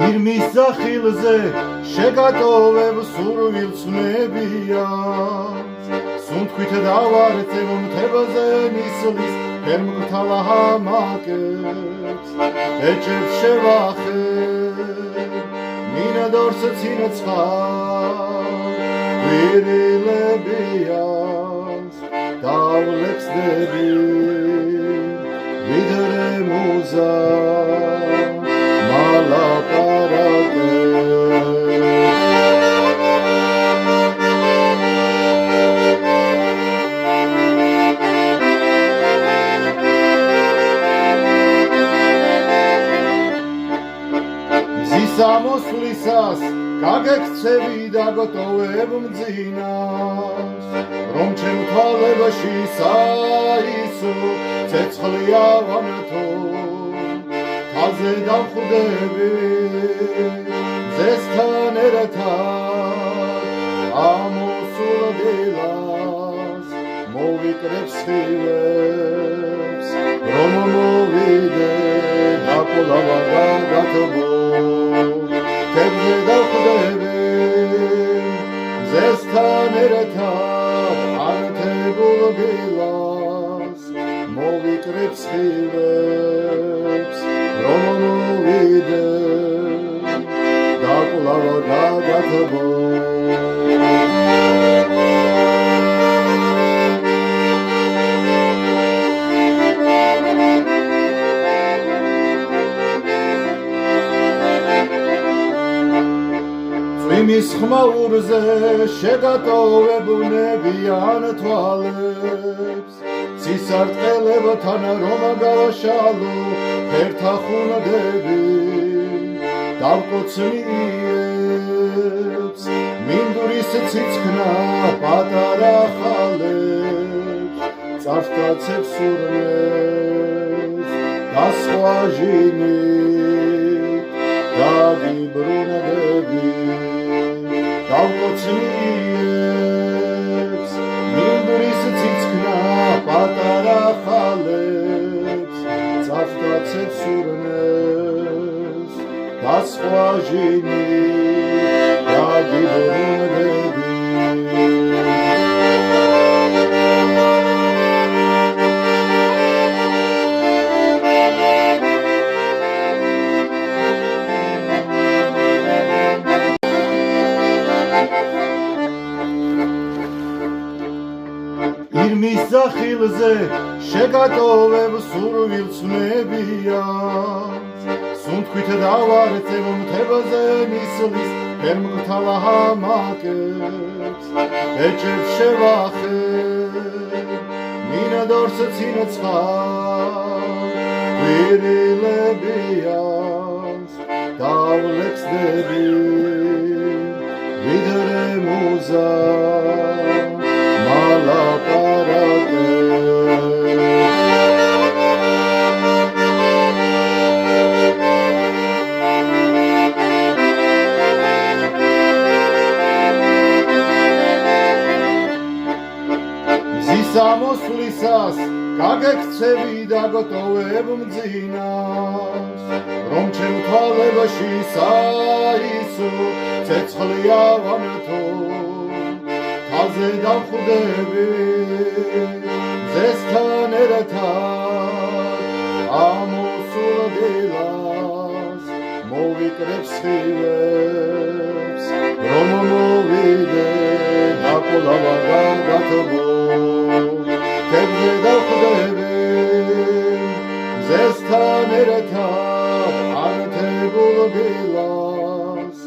ირმის სახილზე შეგატოვებ სურვილცნებია სუნთქვით დავარწევ მთებზე მისლის ფერმკრთალა ჰამაკებს ეჭებს შევახებ მინადორს ცინცხარ გვირილებიას დავლეცდები ვიდრე მუზა სამოსვლისას გაგექცევი და გოტოვებ მძინას რომ ჩემ თვალებში საისო ცეცხლია ვამთო თაზე დავხვდები მზესთან ერთად ამოსულ დილას მოვიკრებ სხივებს რომ მოვიდე დაკვლავა გაგათბო თებზე დავხვდები მზესთან ერთად ანთებულ დილას მოვიკრებ სხივებს რომ მოვიდე დაკვლავა გაგათბო იმის ხმაურზე შეგატოვებუნებიან თვალებს ცისარტყელებთან რომ გავაშალო ერთახუნდები დავკოცნიებს მინდურის ციცქნა პატარა ხალებს წარსტაცებს სურნეს და სხვა ჟინით დაგიბრუნდები დავკოცნიებს მინდურის ციცქნა პატარა ხალებს წარსტაცებს სურნეს და სხვა ჟინით დაგიბრუნდები ირმის სახილზე შეგატოვებ სურვილცნებია სუნთქვით დავარწევ მთებზე მისლის ფერმკრთალა ჰამაკებს ეჭებს შევახებ მინადორს ცინცხარ გვირილებიას დავლეცდები ვიდრე მუზა სამოსვლისას გაგექცევი და გოტოვებ მძინას რომ ჩემ თვალებში საისო ცეცხლია ვამთო თაზე დავხვდები მზესთან ერთად ამოსულ დილას მოვიკრებ სხივებს რომ მოვიდე დაკვლავა გაგათბო თებზე დავხვდები მზესთან ერთად ანთებულ დილას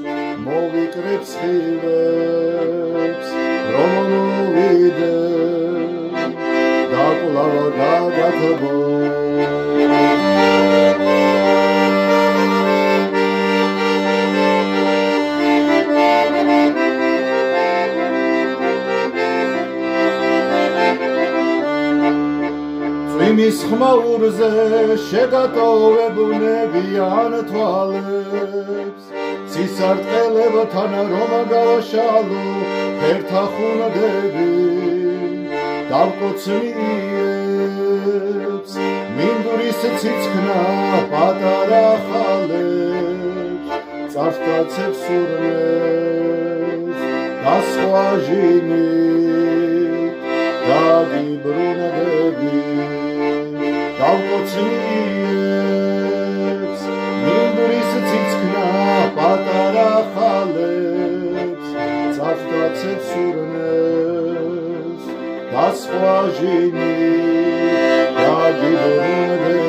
მოვიკრებ სხივებს რომ მოვიდე დაკვლავა გაგათბო იმის ხმაურზე შეგატოვებუნებიან თვალებს ცისარტყელებთან რომ გავაშალო ერთახუნდები დავკოცნიებს მინდურის მინდვრის ციცქნა პატარა ხალებს წარსტაცებს სურნეს და სხვა ჟინით დაგიბრუნდები დავკოცნიებს მინდვრის ციცქნა პატარა ხალებს წარსტაცებს სურნეს და სხვა ჟინით დაგიბრუნდები